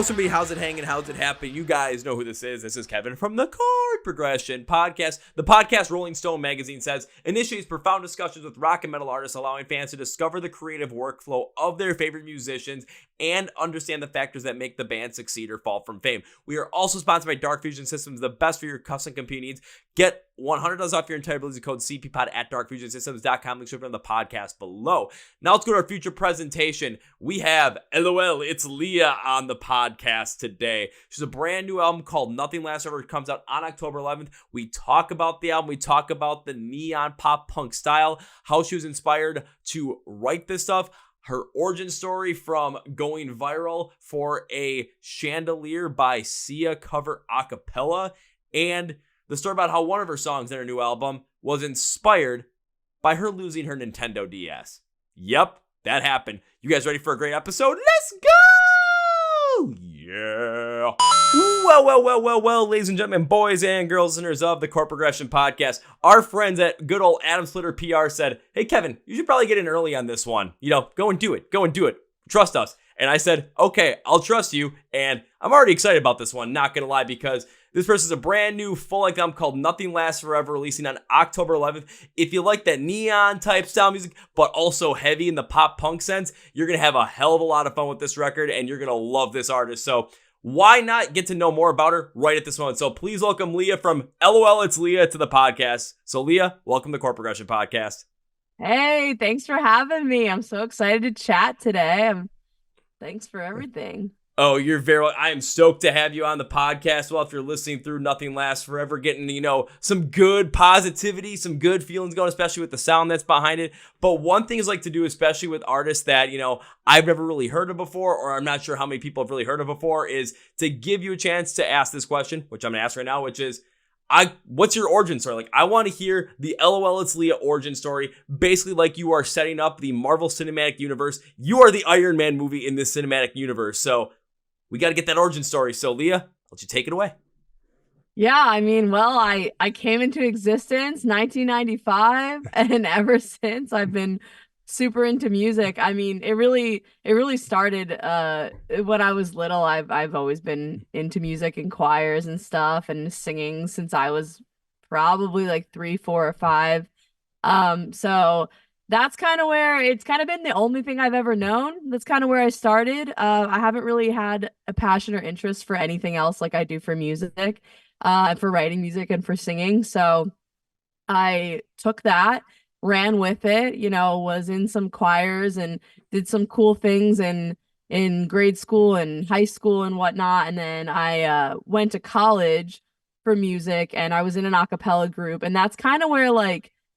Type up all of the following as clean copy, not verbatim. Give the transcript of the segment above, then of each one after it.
what's up, everybody? How's it hanging? How's it happening? You guys know who this is. This is Kevin from the Chord Progression Podcast. The podcast, Rolling Stone magazine says, initiates profound discussions with rock and metal artists, allowing fans to discover the creative workflow of their favorite musicians and understand the factors that make the band succeed or fall from fame. We are also sponsored by Dark Fusion Systems, the best for your custom computer needs. Get $100 off your entire bill. Use the code CPPod at darkfusionsystems.com. Links over on the podcast below. Now let's go to our feature presentation. We have lolitslea on the podcast today. She's a brand new album called Nothing Lasts Forever. It comes out on October 11th. We talk about the album. We talk about the neon pop punk style, how she was inspired to write this stuff, her origin story from going viral for a Chandelier by Sia cover acapella, and the story about how one of her songs in her new album was inspired by her losing her Nintendo DS. Yep, that happened. You guys ready for a great episode? Let's go! Yeah. Well, ladies and gentlemen, boys and girls, listeners of the Chord Progression Podcast, our friends at good old Adam Slitter PR said, hey, Kevin, you should probably get in early on this one. You know, go and do it. Trust us. And I said, okay, I'll trust you. And I'm already excited about this one, not going to lie, because this person is a brand new full-length album called Nothing Lasts Forever, releasing on October 11th. If you like that neon type style music, but also heavy in the pop punk sense, you're going to have a hell of a lot of fun with this record, and you're going to love this artist. So why not get to know more about her right at this moment? So please welcome Leah from lolitslea to the podcast. So Leah, welcome to the Chord Progression Podcast. Hey, thanks for having me. I'm so excited to chat today. Thanks for everything. Oh, you're very well. I am stoked to have you on the podcast. Well, if you're listening through Nothing Lasts Forever, getting, some good positivity, some good feelings going, especially with the sound that's behind it. But one thing I like to do, especially with artists that, I've never really heard of before, or I'm not sure how many people have really heard of before, is to give you a chance to ask this question, which I'm going to ask right now, which is, what's your origin story? Like, I want to hear the lolitslea origin story, basically like you are setting up the Marvel Cinematic Universe. You are the Iron Man movie in this cinematic universe. So we got to get that origin story. So Leah, I'll let you take it away. Yeah, I came into existence 1995, and ever since I've been super into music. It really started when I was little. I've always been into music and choirs and stuff and singing since I was probably like 3, 4, or 5. So that's kind of where it's kind of been the only thing I've ever known. That's kind of where I started. I haven't really had a passion or interest for anything else like I do for music, for writing music and for singing. So I took that, ran with it, was in some choirs and did some cool things in grade school and high school and whatnot. And then I went to college for music, and I was in an acapella group. And that's kind of where,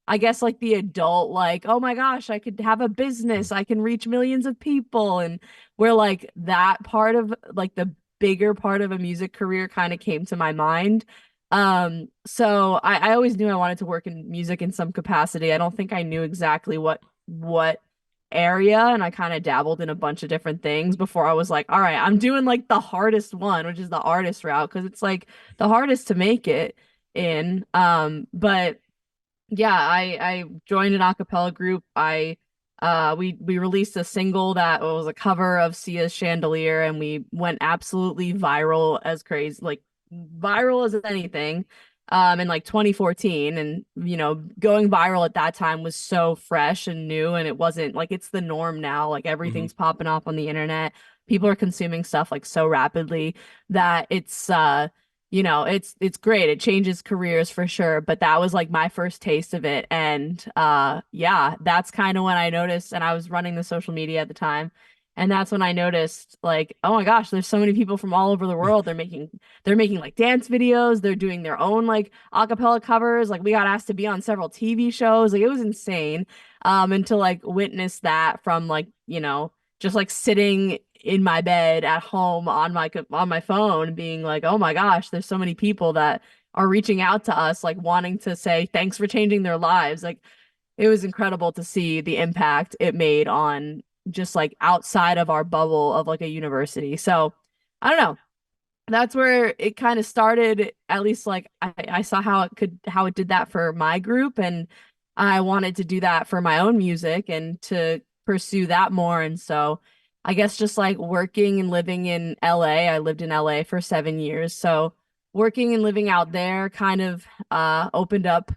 I guess, the adult, oh my gosh, I could have a business, I can reach millions of people, and where that part of the bigger part of a music career kind of came to my mind. So I always knew I wanted to work in music in some capacity. I don't think I knew exactly what area, and I kind of dabbled in a bunch of different things before I was like, all right, I'm doing the hardest one, which is the artist route, because it's the hardest to make it in. But yeah, I joined an acapella group. We released a single that was a cover of Sia's Chandelier, and we went absolutely viral as crazy, viral as anything, in 2014. And going viral at that time was so fresh and new, and it wasn't it's the norm now. Everything's popping off on the internet. People are consuming stuff so rapidly that it's it's great. It changes careers for sure. But that was my first taste of it. And yeah, that's kind of when I noticed, and I was running the social media at the time. And that's when I noticed, oh my gosh, there's so many people from all over the world. They're making dance videos. They're doing their own acapella covers. We got asked to be on several TV shows. It was insane. And to witness that from just sitting in my bed at home on my phone, being oh my gosh, there's so many people that are reaching out to us, wanting to say thanks for changing their lives. It was incredible to see the impact it made on just outside of our bubble of a university. So I don't know, that's where it kind of started. At least I saw how it did that for my group, and I wanted to do that for my own music and to pursue that more. And so I guess just like working and living in LA. I lived in LA for 7 years. So working and living out there kind of opened up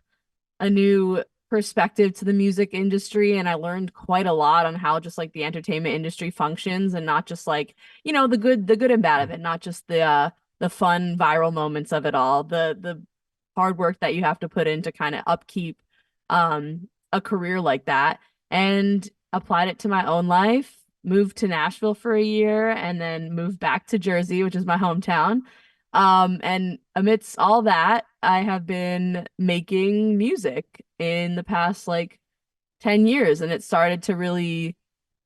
a new perspective to the music industry, and I learned quite a lot on how just like the entertainment industry functions, and not just like, the good and bad of it, not just the fun viral moments of it all, the hard work that you have to put in to kind of upkeep a career like that, and applied it to my own life. Moved to Nashville for a year and then moved back to Jersey, which is my hometown. And amidst all that, I have been making music in the past like 10 years, and it started to really,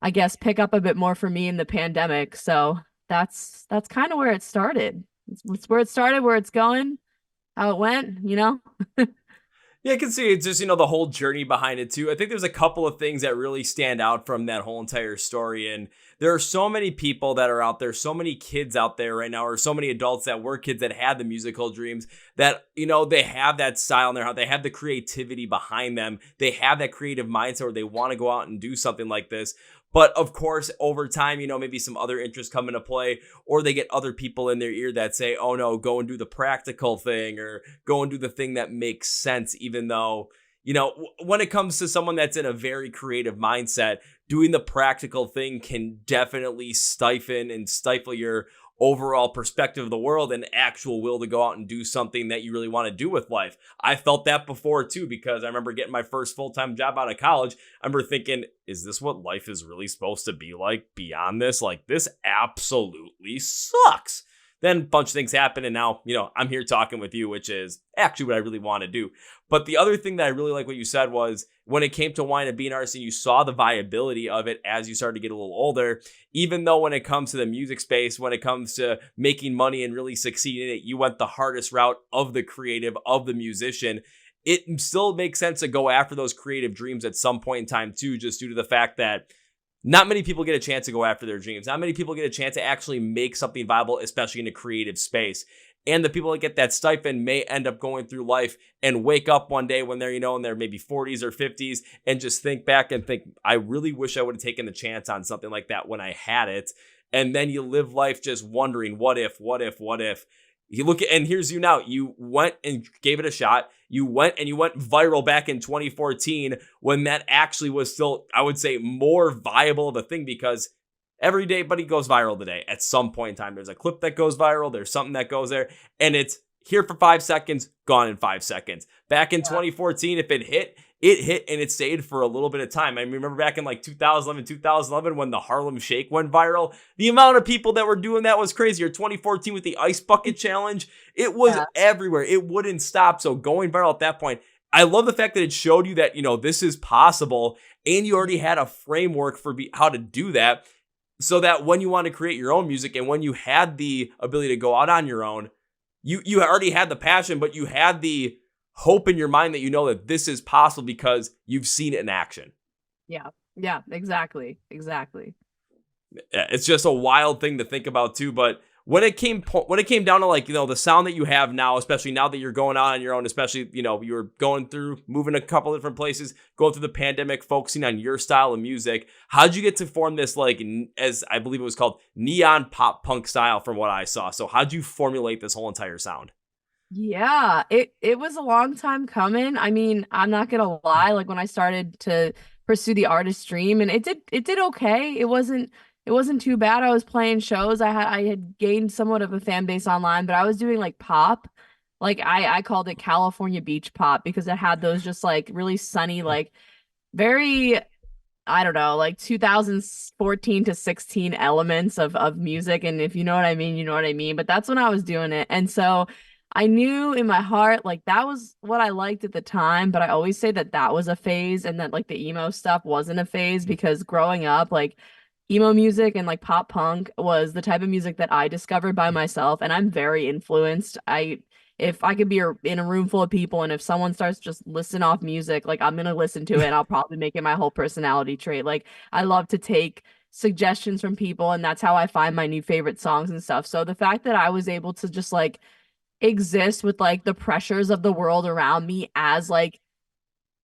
I guess, pick up a bit more for me in the pandemic. So that's kind of where it started. It's where it started, where it's going, how it went. Yeah, I can see it's just, the whole journey behind it too. I think there's a couple of things that really stand out from that whole entire story. And there are so many people that are out there, so many kids out there right now, or so many adults that were kids that had the musical dreams that, they have that style in their heart. They have the creativity behind them. They have that creative mindset where they want to go out and do something like this. But of course, over time, maybe some other interests come into play, or they get other people in their ear that say, oh no, go and do the practical thing, or go and do the thing that makes sense, even though, when it comes to someone that's in a very creative mindset, doing the practical thing can definitely stifle your overall perspective of the world and actual will to go out and do something that you really want to do with life. I felt that before too, because I remember getting my first full-time job out of college. I remember thinking, is this what life is really supposed to be like beyond this? Like, this absolutely sucks. Then a bunch of things happen, and now, I'm here talking with you, which is actually what I really want to do. But the other thing that I really like what you said was, when it came to wanting to be an artist and you saw the viability of it as you started to get a little older, even though when it comes to the music space, when it comes to making money and really succeeding in it, you went the hardest route of the creative, of the musician. It still makes sense to go after those creative dreams at some point in time too, just due to the fact that not many people get a chance to go after their dreams. Not many people get a chance to actually make something viable, especially in a creative space. And the people that get that stipend may end up going through life and wake up one day when they're, in their maybe 40s or 50s, and just think back and think, I really wish I would have taken the chance on something like that when I had it. And then you live life just wondering, what if? You look at, and here's you now. You went and gave it a shot. You went viral back in 2014 when that actually was still, I would say, more viable of a thing, because everybody goes viral today. At some point in time, there's a clip that goes viral. There's something that goes there, and it's here for 5 seconds, gone in 5 seconds. Back in 2014, if it hit, and it stayed for a little bit of time. I remember back in like 2011 when the Harlem Shake went viral, the amount of people that were doing that was crazy. Or 2014 with the Ice Bucket Challenge, it was everywhere. It wouldn't stop. So going viral at that point, I love the fact that it showed you that, this is possible, and you already had a framework for how to do that, so that when you want to create your own music and when you had the ability to go out on your own, you already had the passion, but you had the hope in your mind that that this is possible because you've seen it in action. Yeah, exactly. It's just a wild thing to think about too. But when it came down to like, the sound that you have now, especially now that you're going out on your own, especially, you were going through, moving a couple different places, going through the pandemic, focusing on your style of music. How'd you get to form this, like, as I believe it was called, neon pop punk style from what I saw? So how'd you formulate this whole entire sound? Yeah, it was a long time coming. I mean, I'm not gonna lie, like when I started to pursue the artist dream, and it did okay. It wasn't too bad. I was playing shows. I had gained somewhat of a fan base online, but I was doing like pop. Like I called it California beach pop, because it had those just like really sunny, like very, I don't know, like 2014 to 16 elements of music. And if you know what I mean, you know what I mean. But that's when I was doing it. And so I knew in my heart, like, that was what I liked at the time. But I always say that was a phase, and that like the emo stuff wasn't a phase, because growing up, like, emo music and like pop punk was the type of music that I discovered by myself. And I'm very influenced. If I could be in a room full of people, and if someone starts just listing off music, like, I'm gonna listen to it, and I'll probably make it my whole personality trait. Like, I love to take suggestions from people, and that's how I find my new favorite songs and stuff. So the fact that I was able to just like exist with like the pressures of the world around me as like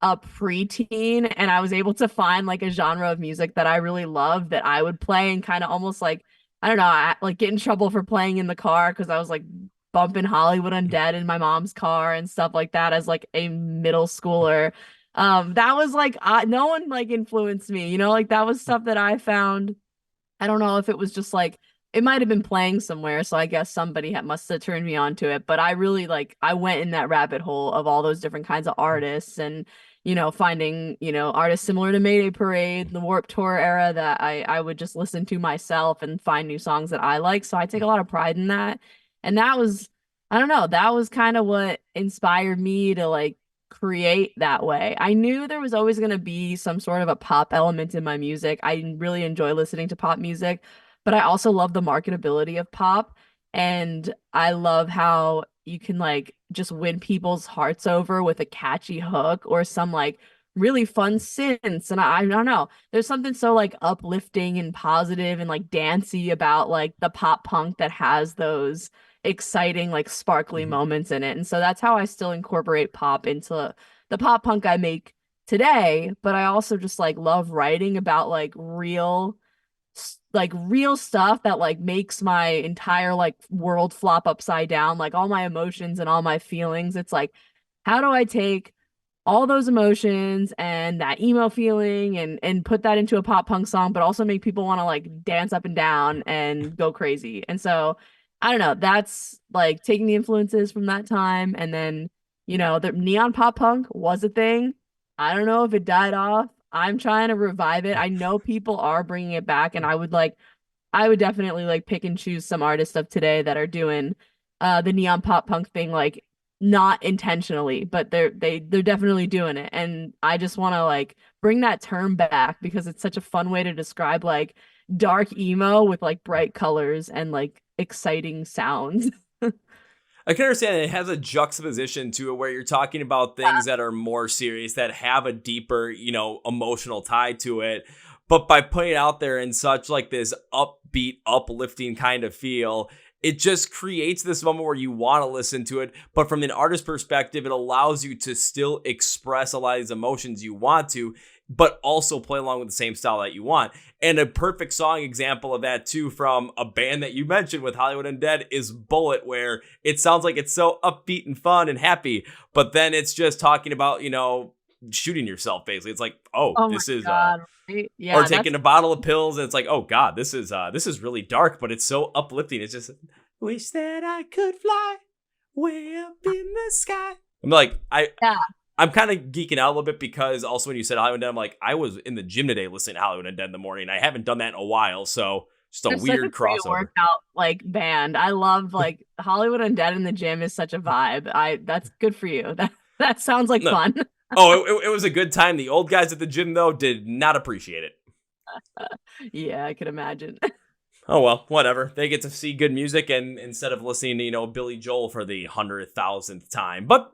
a preteen and I was able to find like a genre of music that I really loved that I would play and kind of almost like, I don't know, like get in trouble for playing in the car because I was like bumping Hollywood Undead in my mom's car and stuff like that as like a middle schooler. That was like no one like influenced me, you know, like that was stuff that I found. I don't know if it was just like it might have been playing somewhere, so I guess somebody must have turned me on to it. But I really like I went in that rabbit hole of all those different kinds of artists and finding artists similar to Mayday Parade, the Warped Tour era that I would just listen to myself and find new songs that I like. So I take a lot of pride in that, and that was I don't know that was kind of what inspired me to like create that way. I knew there was always going to be some sort of a pop element in my music. I really enjoy listening to pop music, but I also love the marketability of pop. And I love how you can like just win people's hearts over with a catchy hook or some like really fun synths. And I don't know, there's something so like uplifting and positive and like dancey about like the pop punk that has those exciting like sparkly Mhm. moments in it. And so that's how I still incorporate pop into the pop punk I make today, but I also just like love writing about like real stuff that like makes my entire like world flop upside down, like all my emotions and all my feelings. It's like how do I take all those emotions and that emo feeling and put that into a pop punk song, but also make people want to like dance up and down and go crazy. And so I don't know, that's like taking the influences from that time. And then, the neon pop punk was a thing. I don't know if it died off. I'm trying to revive it. I know people are bringing it back, and I would definitely like pick and choose some artists of today that are doing the neon pop punk thing like not intentionally, but they're definitely doing it. And I just want to like bring that term back because it's such a fun way to describe like dark emo with like bright colors and like exciting sounds. I can understand it has a juxtaposition to it where you're talking about things that are more serious, that have a deeper, emotional tie to it. But by putting it out there in such like this upbeat, uplifting kind of feel, it just creates this moment where you want to listen to it. But from an artist perspective, it allows you to still express a lot of these emotions you want to, but also play along with the same style that you want. And a perfect song example of that too from a band that you mentioned with Hollywood Undead is Bullet, where it sounds like it's so upbeat and fun and happy, but then it's just talking about, shooting yourself basically. It's like, oh, Oh my this is God, right? or Yeah, taking a bottle of pills and it's like, oh God, this is really dark, but it's so uplifting. It's just wish that I could fly way up in the sky. I'm like, yeah. I'm kind of geeking out a little bit because also when you said Hollywood Undead, I'm like, I was in the gym today listening to Hollywood Undead in the morning. I haven't done that in a while, so just a They're such a weird great crossover. workout like band. I love like Hollywood Undead in the gym is such a vibe. That's good for you. That sounds like No. fun. Oh, it was a good time. The old guys at the gym though did not appreciate it. Yeah, I could imagine. Oh well, whatever. They get to see good music and instead of listening to, Billy Joel for the 100,000th time. But,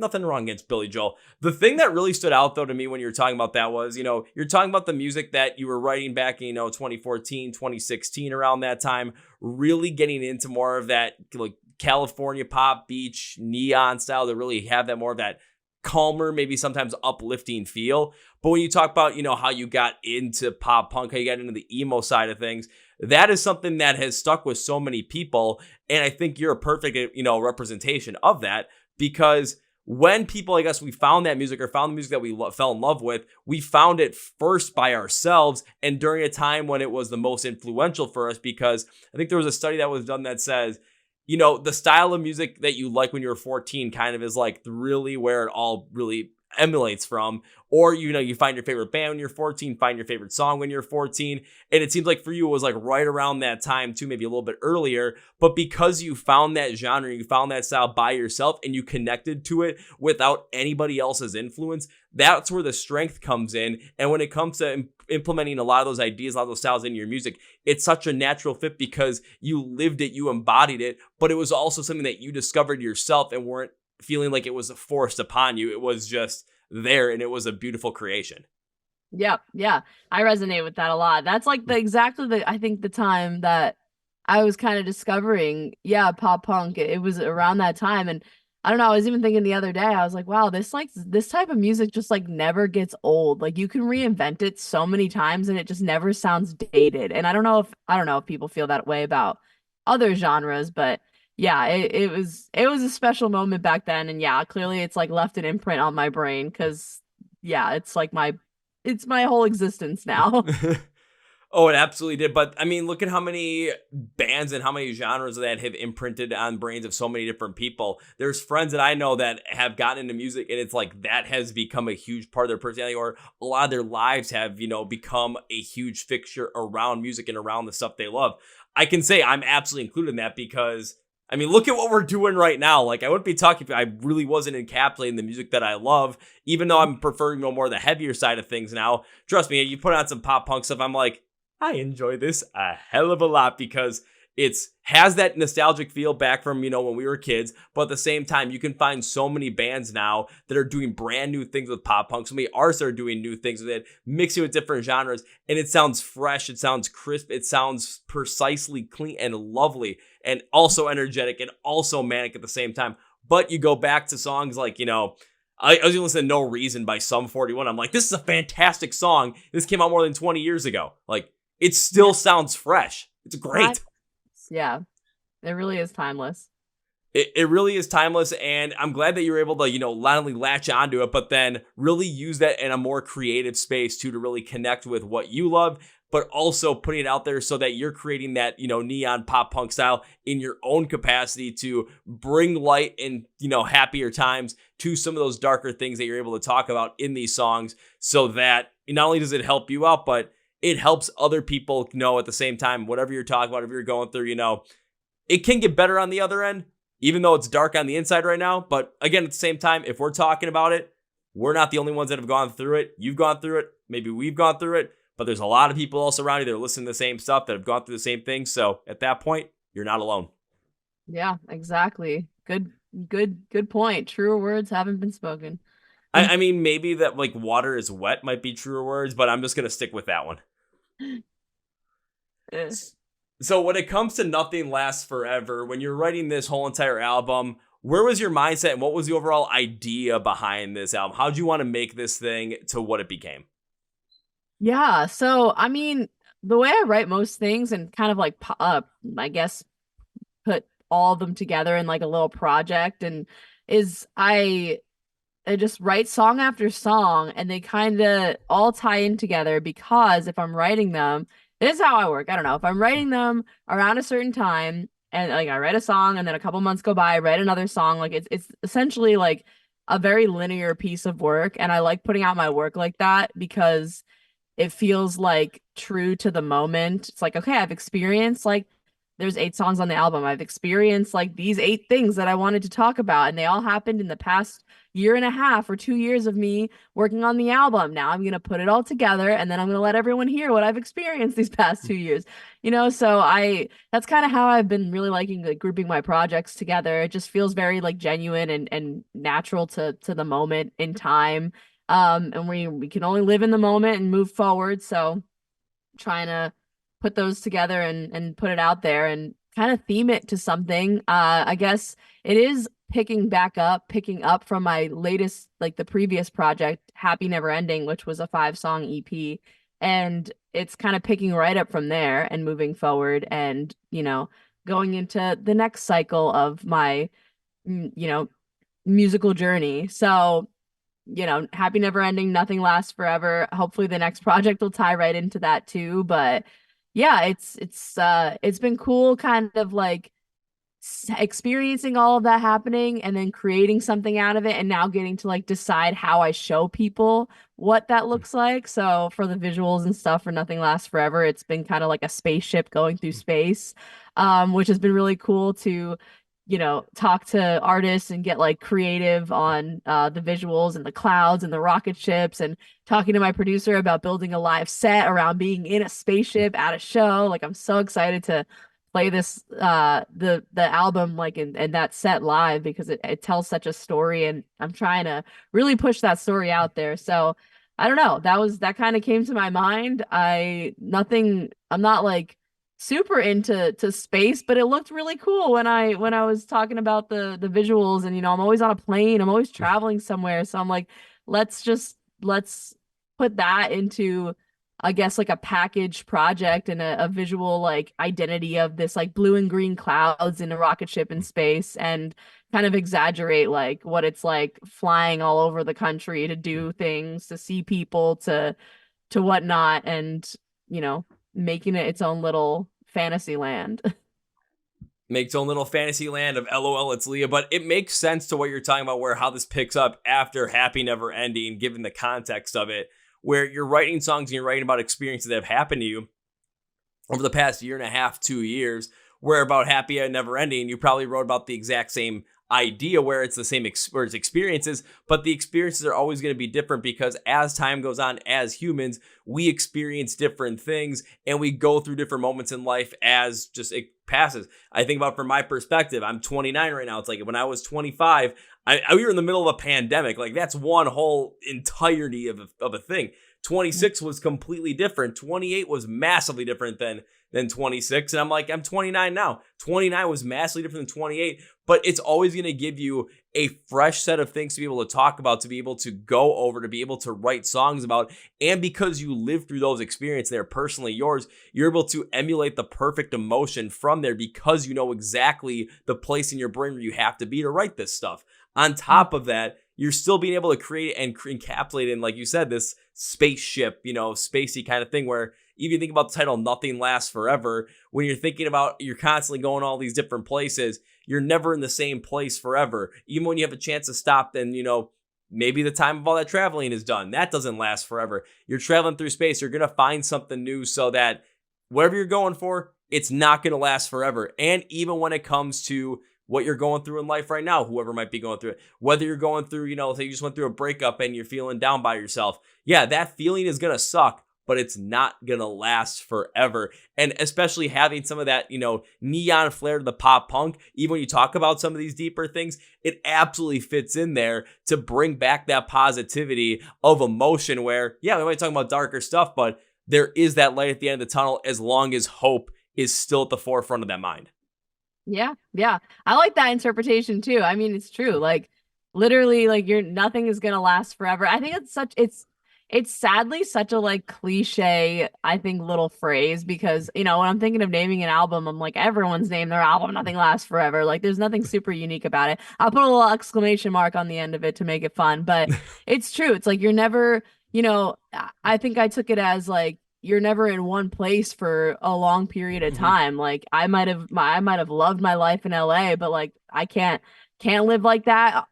nothing wrong against Billy Joel. The thing that really stood out though to me when you were talking about that was, you're talking about the music that you were writing back in, 2014, 2016 around that time, really getting into more of that like California pop, beach, neon style to really have that more of that calmer, maybe sometimes uplifting feel. But when you talk about, how you got into pop punk, how you got into the emo side of things, that is something that has stuck with so many people. And I think you're a perfect, representation of that because when people like us, we found that music or found the music that we fell in love with, we found it first by ourselves and during a time when it was the most influential for us because I think there was a study that was done that says, the style of music that you like when you were 14 kind of is like really where it all really emulates from. Or, you find your favorite band when you're 14, find your favorite song when you're 14. And it seems like for you, it was like right around that time too, maybe a little bit earlier. But because you found that genre, you found that style by yourself and you connected to it without anybody else's influence, that's where the strength comes in. And when it comes to implementing a lot of those ideas, a lot of those styles in your music, it's such a natural fit because you lived it, you embodied it, but it was also something that you discovered yourself and weren't feeling like it was forced upon you. It was just there and it was a beautiful creation. Yep, yeah. I resonate with that a lot. That's like I think the time that I was kind of discovering, yeah, pop punk. It was around that time. And I don't know. I was even thinking the other day, I was like, wow, this type of music just like never gets old. Like you can reinvent it so many times and it just never sounds dated. And I don't know if people feel that way about other genres, but yeah, it was a special moment back then. And yeah, clearly it's like left an imprint on my brain because yeah, it's my whole existence now. Oh, it absolutely did. But I mean, look at how many bands and how many genres that have imprinted on brains of so many different people. There's friends that I know that have gotten into music, and it's like that has become a huge part of their personality, or a lot of their lives have, become a huge fixture around music and around the stuff they love. I can say I'm absolutely included in that because I mean, look at what we're doing right now. Like, I wouldn't be talking if I really wasn't encapsulating the music that I love, even though I'm preferring more the heavier side of things now. Trust me, you put on some pop punk stuff, I'm like, I enjoy this a hell of a lot because it's has that nostalgic feel back from, when we were kids. But at the same time, you can find so many bands now that are doing brand new things with pop punk. So many artists are doing new things with it, mixing with different genres. And it sounds fresh. It sounds crisp. It sounds precisely clean and lovely and also energetic and also manic at the same time. But you go back to songs like, I was listening to No Reason by Sum 41. I'm like, this is a fantastic song. This came out more than 20 years ago. Like, it still sounds fresh. It's great. Yeah, it really is timeless. It really is timeless, and I'm glad that you're able to, not only latch onto it, but then really use that in a more creative space too, to really connect with what you love, but also putting it out there so that you're creating that, neon pop punk style in your own capacity to bring light and, happier times to some of those darker things that you're able to talk about in these songs, so that not only does it help you out, but it helps other people know at the same time, whatever you're talking about, if you're going through, it can get better on the other end, even though it's dark on the inside right now. But again, at the same time, if we're talking about it, we're not the only ones that have gone through it. You've gone through it. Maybe we've gone through it, but there's a lot of people else around you that are listening to the same stuff that have gone through the same thing. So at that point, you're not alone. Yeah, exactly. Good point. Truer words haven't been spoken. I mean, maybe that like water is wet might be truer words, but I'm just going to stick with that one. Eh. So when it comes to Nothing Lasts Forever, when you're writing this whole entire album, where was your mindset and what was the overall idea behind this album? How'd you want to make this thing to what it became? Yeah, so I mean, the way I write most things and kind of like I guess put all of them together in like a little project and is I just write song after song and they kind of all tie in together because if I'm writing them, this is how I work. I don't know. If I'm writing them around a certain time and like I write a song and then a couple months go by, I write another song, like it's essentially like a very linear piece of work and I like putting out my work like that because it feels like true to the moment. It's like, okay, I've experienced like there's 8 songs on the album. I've experienced like these 8 things that I wanted to talk about, and they all happened in the past year and a half or 2 years of me working on the album. Now I'm gonna put it all together, and then I'm gonna let everyone hear what I've experienced these past 2 years. So I that's kind of how I've been really liking like grouping my projects together. It just feels very like genuine and natural to the moment in time. And we can only live in the moment and move forward. So trying to put those together and put it out there and kind of theme it to something. I guess it is picking up from my latest, like the previous project, Happy Never Ending, which was a 5-song EP. And it's kind of picking right up from there and moving forward and, going into the next cycle of my, musical journey. So Happy Never Ending, Nothing Lasts Forever. Hopefully the next project will tie right into that too. But yeah, it's been cool kind of like experiencing all of that happening and then creating something out of it and now getting to like decide how I show people what that looks like. So for the visuals and stuff for Nothing Lasts Forever, it's been kind of like a spaceship going through space, which has been really cool to talk to artists and get like creative on the visuals and the clouds and the rocket ships and talking to my producer about building a live set around being in a spaceship at a show. Like I'm so excited to play this the album like in that set live because it tells such a story and I'm trying to really push that story out there. So I don't know. That kind of came to my mind. I'm not like super into space, but it looked really cool when I was talking about the visuals. And I'm always on a plane, I'm always traveling somewhere, so I'm like, let's put that into, I guess, like a package project and a visual like identity of this like blue and green clouds in a rocket ship in space, and kind of exaggerate like what it's like flying all over the country to do things, to see people, to whatnot, and making it its own little fantasy land. Make its own little fantasy land of LOL, it's Leah. But it makes sense to what you're talking about, where how this picks up after Happy Never Ending, given the context of it, where you're writing songs and you're writing about experiences that have happened to you over the past year and a half, 2 years, where about Happy Never Ending, you probably wrote about the exact same idea, where it's the same experiences, but the experiences are always going to be different, because as time goes on, as humans, we experience different things and we go through different moments in life as just it passes. I think about, from my perspective, I'm 29 right now. It's like when I was 25, we were in the middle of a pandemic. Like, that's one whole entirety of a thing. 26 was completely different. 28 was massively different than 26. And I'm like, I'm 29 now. 29 was massively different than 28, but it's always going to give you a fresh set of things to be able to talk about, to be able to go over, to be able to write songs about. And because you lived through those experiences, they're personally yours, you're able to emulate the perfect emotion from there, because you know exactly the place in your brain where you have to be to write this stuff. On top of that, you're still being able to create and encapsulate in, like you said, this spaceship, spacey kind of thing, where even you think about the title, Nothing Lasts Forever, when you're thinking about, you're constantly going all these different places, you're never in the same place forever. Even when you have a chance to stop, then, maybe the time of all that traveling is done. That doesn't last forever. You're traveling through space. You're going to find something new, so that whatever you're going for, it's not going to last forever. And even when it comes to what you're going through in life right now, whoever might be going through it, whether you're going through, say you just went through a breakup and you're feeling down by yourself. Yeah, that feeling is going to suck, but it's not going to last forever. And especially having some of that, neon flair to the pop punk, even when you talk about some of these deeper things, it absolutely fits in there to bring back that positivity of emotion where, yeah, we might talk about darker stuff, but there is that light at the end of the tunnel, as long as hope is still at the forefront of that mind. Yeah, yeah. I like that interpretation too. I mean, it's true. Like, literally, like, nothing is gonna last forever. I think it's sadly such a like cliche, I think, little phrase, because when I'm thinking of naming an album, I'm like, everyone's named their album Nothing Lasts Forever. Like, there's nothing super unique about it. I'll put a little exclamation mark on the end of it to make it fun, but it's true. It's like, you're never, I think I took it as like, you're never in one place for a long period of time. Like, I might have loved my life in LA, but like, I can't live like that.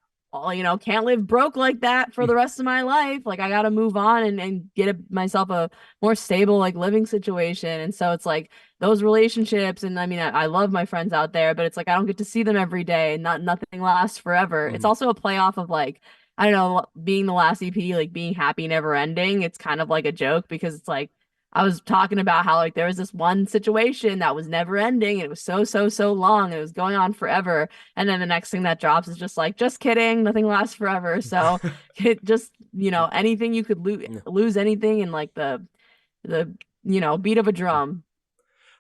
Can't live broke like that for the rest of my life. Like, I got to move on and get myself a more stable like living situation. And so it's like those relationships, and I mean, I love my friends out there, but it's like, I don't get to see them every day, and nothing lasts forever. It's also a play off of like, I don't know, being the last EP, like being happy never ending. It's kind of like a joke, because it's like, I was talking about how like there was this one situation that was never ending, and it was so long, and it was going on forever. And then the next thing that drops is just like, just kidding, nothing lasts forever. So it just, anything you could lose anything in like the beat of a drum.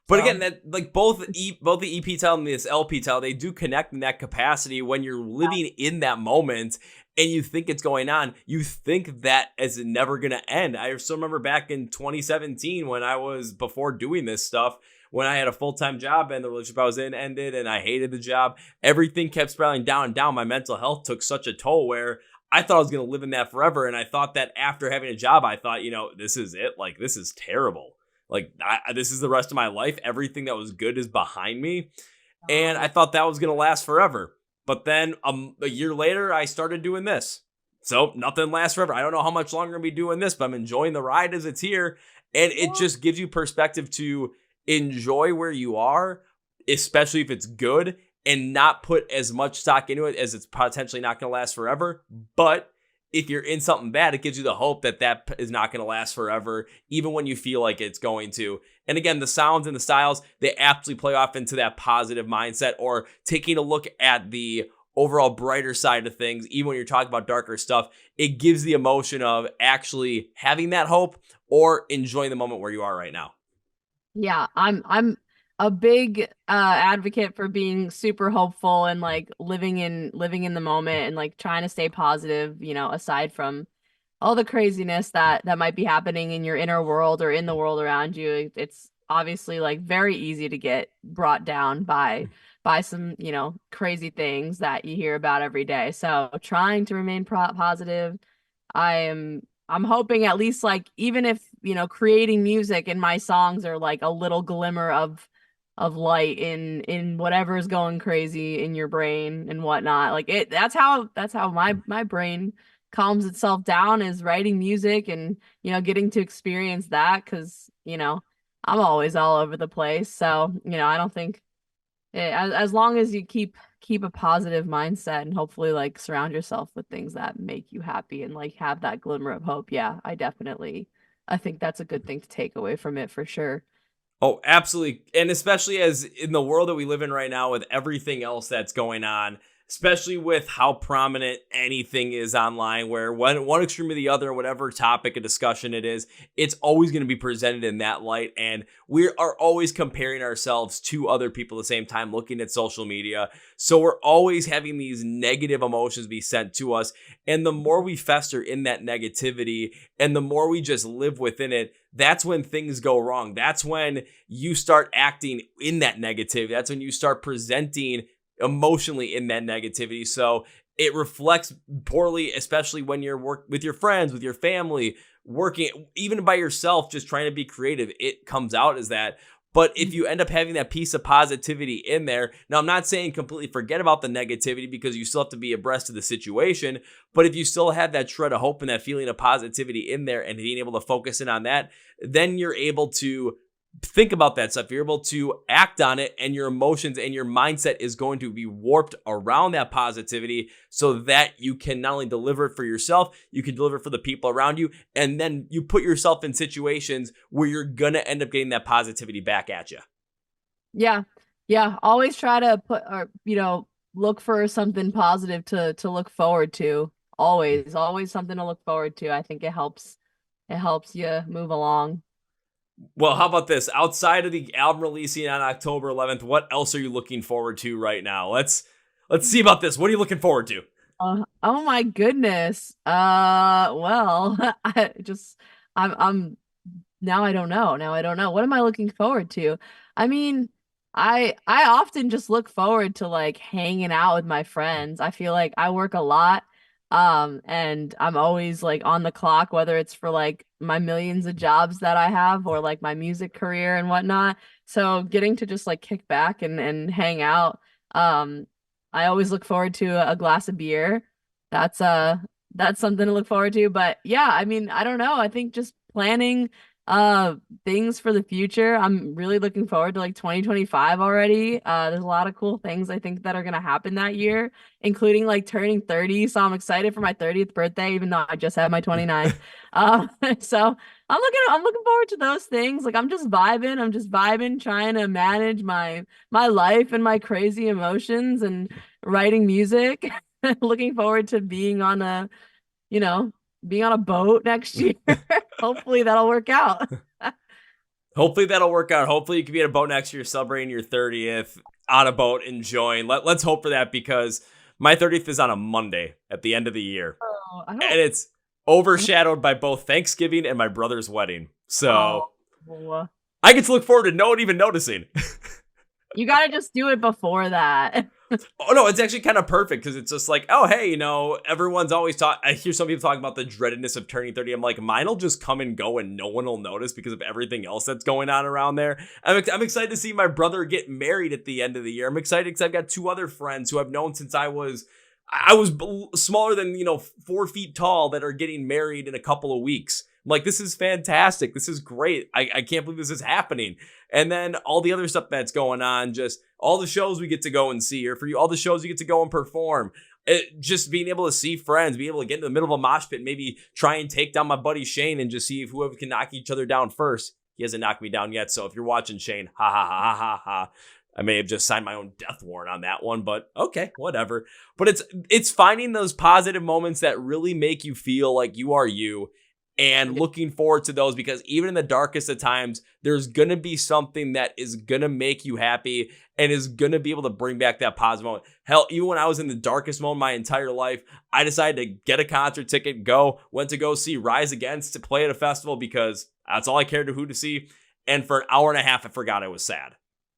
But again, that like both the EP title and this LP title, they do connect in that capacity. When you're living in that moment and you think it's going on, you think that is never going to end. I still remember back in 2017 when I was, before doing this stuff, when I had a full-time job and the relationship I was in ended and I hated the job, everything kept spiraling down and down. My mental health took such a toll where I thought I was going to live in that forever. And I thought that after having a job, I thought, this is it. Like, this is terrible. Like, this is the rest of my life. Everything that was good is behind me. And I thought that was going to last forever. But then a year later, I started doing this. So nothing lasts forever. I don't know how much longer I'm going to be doing this, but I'm enjoying the ride as it's here. And it just gives you perspective to enjoy where you are, especially if it's good, and not put as much stock into it as it's potentially not going to last forever. But if you're in something bad, it gives you the hope that that is not going to last forever, even when you feel like it's going to. And again, the sounds and the styles, they aptly play off into that positive mindset, or taking a look at the overall brighter side of things. Even when you're talking about darker stuff, it gives the emotion of actually having that hope or enjoying the moment where you are right now. Yeah, I'm a big advocate for being super hopeful and like living in the moment and like trying to stay positive, you know, aside from all the craziness that might be happening in your inner world or in the world around you. It's obviously like very easy to get brought down by some, you know, crazy things that you hear about every day. So trying to remain positive. I'm hoping at least like even if, you know, creating music and my songs are like a little glimmer of light in whatever's going crazy in your brain and whatnot. Like that's how my brain calms itself down, is writing music and, you know, getting to experience that, because, you know, I'm always all over the place. So, you know, I don't think as long as you keep a positive mindset and hopefully like surround yourself with things that make you happy and like have that glimmer of hope. Yeah, I think that's a good thing to take away from it for sure. Oh, absolutely. And especially as in the world that we live in right now with everything else that's going on, especially with how prominent anything is online, where one extreme or the other, whatever topic of discussion it is, it's always going to be presented in that light. And we are always comparing ourselves to other people at the same time, looking at social media. So we're always having these negative emotions be sent to us. And the more we fester in that negativity and the more we just live within it, that's when things go wrong. That's when you start acting in that negativity. That's when you start presenting emotionally in that negativity. So it reflects poorly, especially when you're with your friends, with your family, working, even by yourself, just trying to be creative. It comes out as that. But if you end up having that piece of positivity in there, now I'm not saying completely forget about the negativity, because you still have to be abreast of the situation. But if you still have that shred of hope and that feeling of positivity in there and being able to focus in on that, then you're able to think about that stuff. You're able to act on it, and your emotions and your mindset is going to be warped around that positivity so that you can not only deliver it for yourself, you can deliver it for the people around you. And then you put yourself in situations where you're going to end up getting that positivity back at you. Yeah. Yeah. Always try to put, or, you know, look for something positive to look forward to. Always something to look forward to. I think it helps you move along. Well, how about this? Outside of the album releasing on October 11th, what else are you looking forward to right now? Let's see about this. What are you looking forward to? Oh my goodness. Well, I just I'm now I don't know. Now I don't know. What am I looking forward to? I mean, I often just look forward to like hanging out with my friends. I feel like I work a lot, and I'm always like on the clock, whether it's for like my millions of jobs that I have or like my music career and whatnot. So getting to just like kick back and hang out. Um, I always look forward to a glass of beer. That's that's something to look forward to. But yeah, I mean, I don't know. I think just planning uh things for the future. I'm really looking forward to like 2025 already. There's a lot of cool things I think that are gonna happen that year, including like turning 30. So I'm excited for my 30th birthday, even though I just had my 29th. So I'm looking forward to those things. Like I'm just vibing, trying to manage my life and my crazy emotions and writing music. Looking forward to being on a, you know, being on a boat next year. Hopefully that'll work out. Hopefully that'll work out. Hopefully you can be at a boat next year celebrating your 30th on a boat, enjoying. Let's hope for that, because my 30th is on a Monday at the end of the year. Oh, And it's overshadowed by both Thanksgiving and my brother's wedding. So oh, I get to look forward to no one even noticing. you gotta just do it before that. Oh no, it's actually kind of perfect, because it's just like, oh hey, everyone's always I hear some people talking about the dreadedness of turning 30. I'm like, mine'll just come and go and no one will notice because of everything else that's going on around there. I'm excited to see my brother get married at the end of the year. I'm excited because I've got two other friends who I've known since I was smaller than 4 feet tall that are getting married in a couple of weeks. I'm like, this is fantastic. This is great. I can't believe this is happening. And then all the other stuff that's going on, just all the shows we get to go and see, or for you, all the shows you get to go and perform. Just being able to see friends, being able to get in the middle of a mosh pit, maybe try and take down my buddy Shane and just see if whoever can knock each other down first. He hasn't knocked me down yet. So if you're watching, Shane, ha ha ha ha ha. I may have just signed my own death warrant on that one, but okay, whatever. But it's finding those positive moments that really make you feel like you are you, and looking forward to those, because even in the darkest of times, there's going to be something that is going to make you happy and is going to be able to bring back that positive moment. Hell, even when I was in the darkest moment my entire life, I decided to get a concert ticket, went to go see Rise Against to play at a festival because that's all I cared who to see. And for an hour and a half, I forgot I was sad.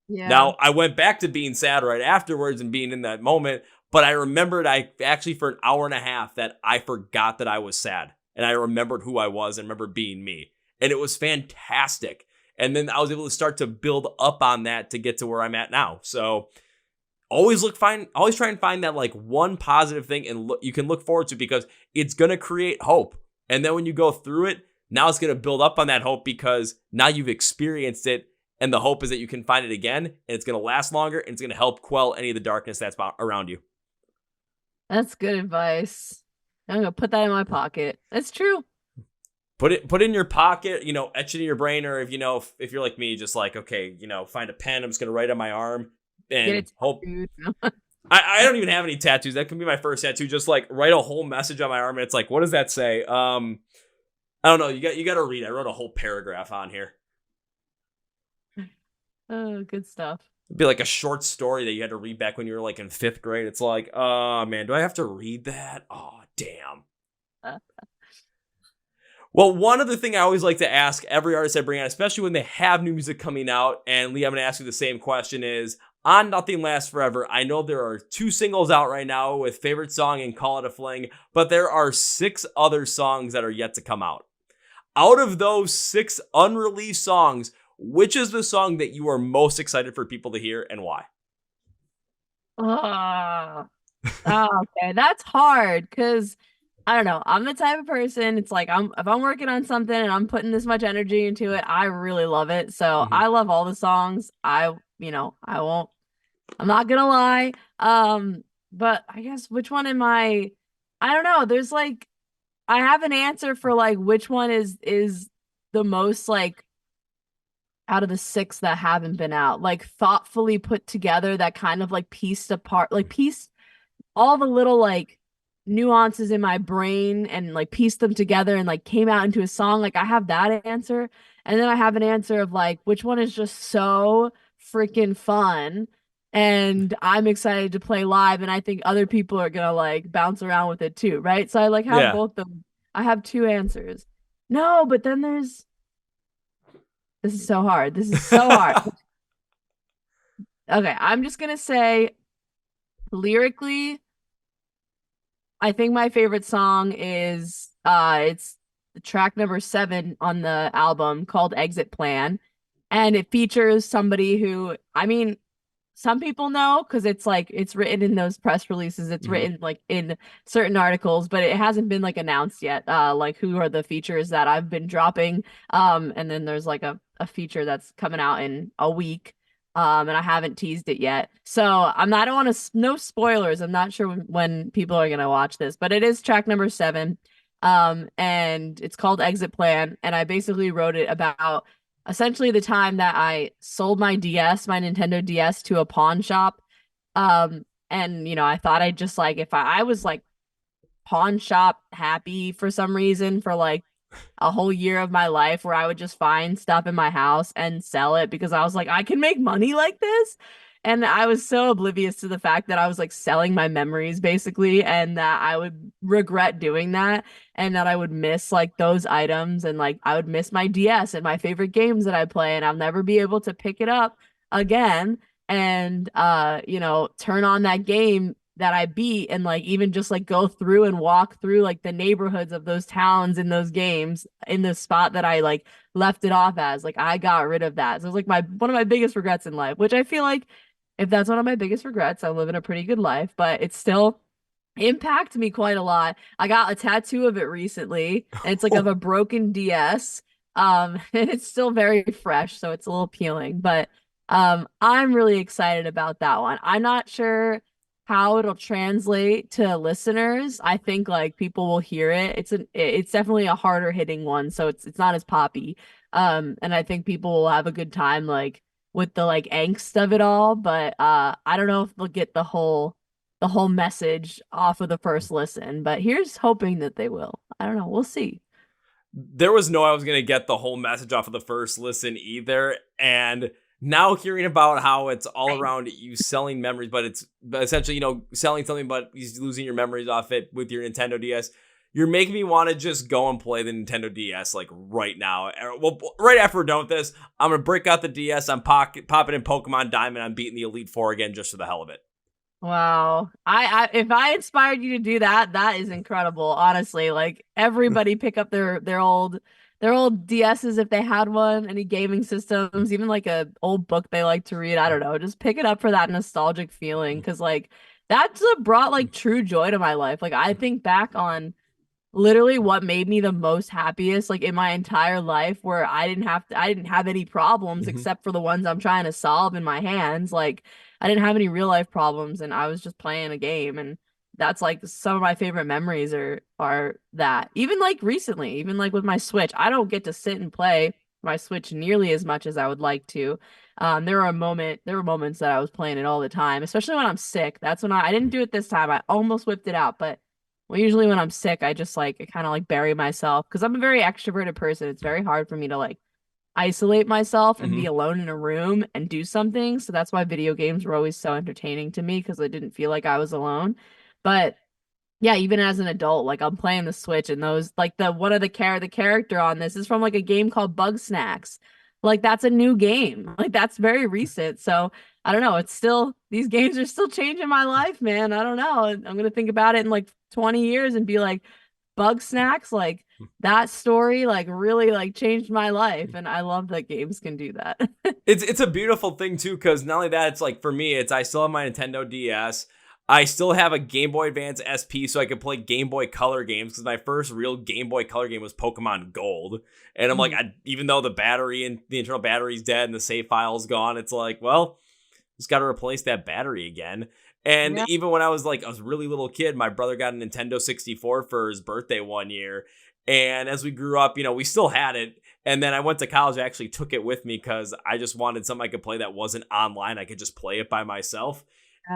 Yeah. Now, I went back to being sad right afterwards and being in that moment, but I remembered for an hour and a half that I forgot that I was sad. And I remembered who I was and remembered being me. And it was fantastic. And then I was able to start to build up on that to get to where I'm at now. So always try and find that like one positive thing and you can look forward to, because it's going to create hope. And then when you go through it, now it's going to build up on that hope, because now you've experienced it. And the hope is that you can find it again, and it's going to last longer, and it's going to help quell any of the darkness that's around you. That's good advice. I'm going to put that in my pocket. That's true. Put it in your pocket, etch it in your brain, or if you're like me, just like, okay, find a pen, I'm just going to write on my arm and hope. I don't even have any tattoos. That can be my first tattoo. Just like write a whole message on my arm, and it's like, what does that say? I don't know. You got to read. I wrote a whole paragraph on here. Oh, good stuff. It'd be like a short story that you had to read back when you were like in 5th grade. It's like, oh man, do I have to read that? Oh, damn. Well, one other thing I always like to ask every artist I bring on, especially when they have new music coming out, and Lee, I'm going to ask you the same question, is on Nothing Lasts Forever, I know there are 2 singles out right now with Favorite Song and Call It a Fling, but there are 6 other songs that are yet to come out. Out of those 6 unreleased songs, which is the song that you are most excited for people to hear, and why? Okay, that's hard, because I don't know. I'm the type of person, it's like if I'm working on something and I'm putting this much energy into it, I really love it. So I love all the songs. I'm not gonna lie. But I guess which one am I don't know. There's like, I have an answer for like which one is the most like out of the 6 that haven't been out, like thoughtfully put together, that kind of like pieced apart, like pieced all the little like nuances in my brain and like pieced them together and like came out into a song. Like I have that answer. And then I have an answer of like which one is just so freaking fun and I'm excited to play live, and I think other people are gonna like bounce around with it too, right? So I like have both of them. I have 2 answers. No, but then this is so hard. This is so hard. Okay, I'm just gonna say lyrically, I think my favorite song is it's track number 7 on the album, called Exit Plan. And it features somebody who, I mean, some people know because it's like it's written in those press releases, it's written like in certain articles, but it hasn't been like announced yet, like who are the features that I've been dropping. And then there's like a feature that's coming out in a week. And I haven't teased it yet. So I don't want to, no spoilers. I'm not sure when people are going to watch this, but it is track number 7. And it's called Exit Plan. And I basically wrote it about essentially the time that I sold my Nintendo DS to a pawn shop. And I thought I'd just like, if I was like pawn shop happy for some reason for like a whole year of my life, where I would just find stuff in my house and sell it because I was like, I can make money like this. And I was so oblivious to the fact that I was like selling my memories basically, and that I would regret doing that, and that I would miss like those items, and like I would miss my DS and my favorite games that I play, and I'll never be able to pick it up again and turn on that game that I beat, and like even just like go through and walk through like the neighborhoods of those towns in those games in the spot that I like left it off as. Like I got rid of that. So it was like one of my biggest regrets in life, which I feel like if that's one of my biggest regrets, I'm living a pretty good life, but it still impacted me quite a lot. I got a tattoo of it recently, and it's like of a broken DS. And it's still very fresh, so it's a little appealing, but I'm really excited about that one. I'm not sure how it'll translate to listeners. I think like people will hear it. It's definitely a harder hitting one, so it's not as poppy. And I think people will have a good time like with the like angst of it all, but I don't know if they'll get the whole message off of the first listen, but here's hoping that they will. I don't know, we'll see. there was no I was going to get the whole message off of the first listen either. And now hearing about how it's all around you selling memories, but it's essentially, you know, selling something, but you're losing your memories off it with your Nintendo DS. You're making me want to just go and play the Nintendo DS like right now. Well, right after we're done with this, I'm going to break out the DS. I'm popping in Pokemon Diamond. I'm beating the Elite Four again just for the hell of it. Wow. I if I inspired you to do that, that is incredible. Honestly, like everybody pick up their old DSs if they had one, any gaming systems, even like a old book they like to read. I don't know. Just pick it up for that nostalgic feeling because like that's what brought like true joy to my life. Like I think back on literally what made me the most happiest like in my entire life where I didn't have any problems except for the ones I'm trying to solve in my hands. Like I didn't have any real life problems and I was just playing a game and that's like some of my favorite memories are that. Even like recently, even like with my Switch, I don't get to sit and play my Switch nearly as much as I would like to. There were moments that I was playing it all the time, especially when I'm sick. That's when I didn't do it this time. I almost whipped it out, but well, usually when I'm sick, I just like kind of like bury myself because I'm a very extroverted person. It's very hard for me to like isolate myself and be alone in a room and do something. So that's why video games were always so entertaining to me because I didn't feel like I was alone. But yeah, even as an adult, like I'm playing the Switch and those like the one of the character on this is from like a game called Bug Snacks. Like that's a new game. Like that's very recent. So I don't know. It's still these games are still changing my life, man. I don't know. I'm gonna think about it in like 20 years and be like, Bug Snacks, like that story, like really like changed my life. And I love that games can do that. It's a beautiful thing too, because not only that, it's like for me, it's I still have my Nintendo DS. I still have a Game Boy Advance SP so I could play Game Boy Color games because my first real Game Boy Color game was Pokemon Gold. And I'm like, even though the battery and the internal battery's dead and the save file's gone, it's like, well, just got to replace that battery again. And even when I was like a really little kid, my brother got a Nintendo 64 for his birthday one year. And as we grew up, you know, we still had it. And then I went to college. I actually took it with me because I just wanted something I could play that wasn't online. I could just play it by myself.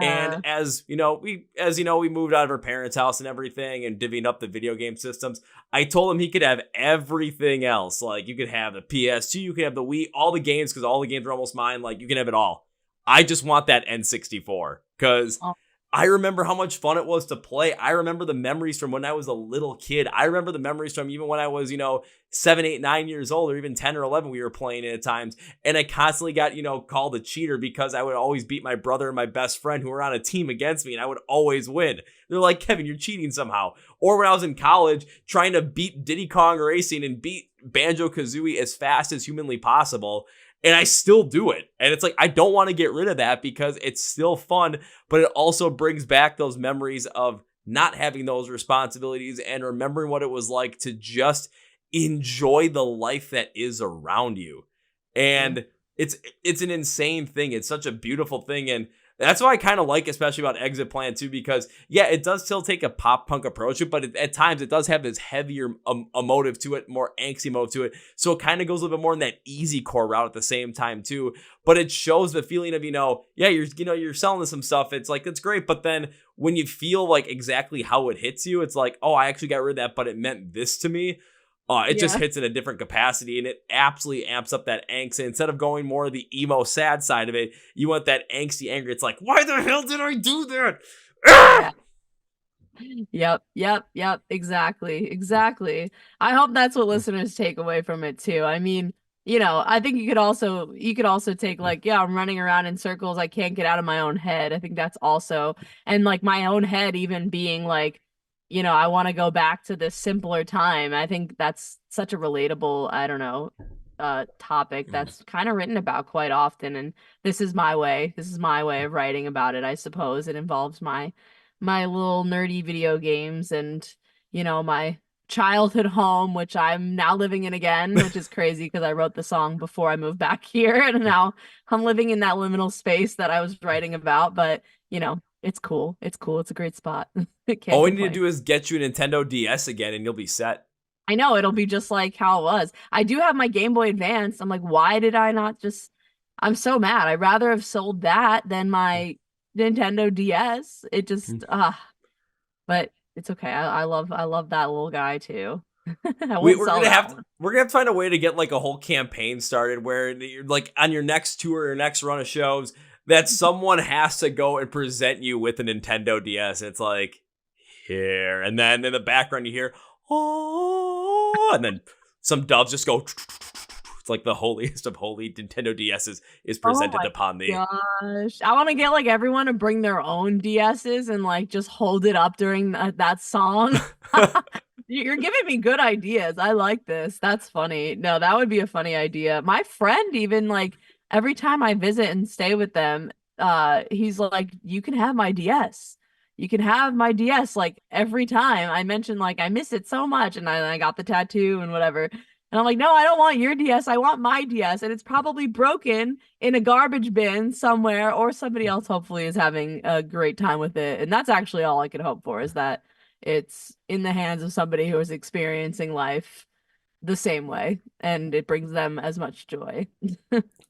And as you know, we moved out of our parents' house and everything and divvying up the video game systems. I told him he could have everything else. Like you could have the PS2, you could have the Wii, all the games because all the games are almost mine. Like you can have it all. I just want that N64 because I remember how much fun it was to play. I remember the memories from when I was a little kid. I remember the memories from even when I was, 7, 8, 9 years old or even 10 or 11, we were playing it at times. And I constantly got, called a cheater because I would always beat my brother and my best friend who were on a team against me and I would always win. They're like, Kevin, you're cheating somehow. Or when I was in college trying to beat Diddy Kong Racing and beat Banjo-Kazooie as fast as humanly possible. And I still do it. And it's like, I don't want to get rid of that because it's still fun, but it also brings back those memories of not having those responsibilities and remembering what it was like to just enjoy the life that is around you. And it's an insane thing. It's such a beautiful thing. And that's why I kind of like, especially about Exit Plan too, because it does still take a pop punk approach to it, but at times it does have this heavier emotive to it, more angsty motive to it. So it kind of goes a little bit more in that easy core route at the same time too. But it shows the feeling of, you're selling some stuff. It's like, that's great. But then when you feel like exactly how it hits you, it's like, oh, I actually got rid of that, but it meant this to me. It just hits in a different capacity and it absolutely amps up that angst. And instead of going more of the emo sad side of it, you want that angsty anger. It's like, why the hell did I do that? Yep. Exactly. I hope that's what listeners take away from it too. I mean, I think you could also take like, I'm running around in circles. I can't get out of my own head. I think that's also, and like my own head even being like, I want to go back to this simpler time. I think that's such a relatable, I don't know, topic that's kind of written about quite often. And this is my way. This is my way of writing about it, I suppose. It involves my little nerdy video games and, my childhood home, which I'm now living in again, which is crazy because I wrote the song before I moved back here. And now I'm living in that liminal space that I was writing about. But, it's cool. It's a great spot. All we need to do is get you a Nintendo DS again and you'll be set. I know, it'll be just like how it was. I do have my Game Boy Advance. I'm like, why did I not just... I'm so mad. I'd rather have sold that than my Nintendo DS. It just... But it's okay. I love that little guy too. I wouldn't We're sell gonna that have to one. we're gonna have to find a way to get like a whole campaign started where you're like on your next tour or next run of shows that someone has to go and present you with a Nintendo DS. It's like here, and then in the background you hear oh, and then some doves just go. It's like the holiest of holy Nintendo DSs is Oh presented my upon thee. gosh. I want to get like everyone to bring their own DSs and like just hold it up during that song. You're giving me good ideas. I like this. That's funny. No, that would be a funny idea. My friend even like every time I visit and stay with them, he's like, you can have my DS. You can have my DS like every time. I mention like I miss it so much and I got the tattoo and whatever. And I'm like, no, I don't want your DS. I want my DS. And it's probably broken in a garbage bin somewhere, or somebody else hopefully is having a great time with it. And that's actually all I could hope for, is that it's in the hands of somebody who is experiencing life the same way and it brings them as much joy.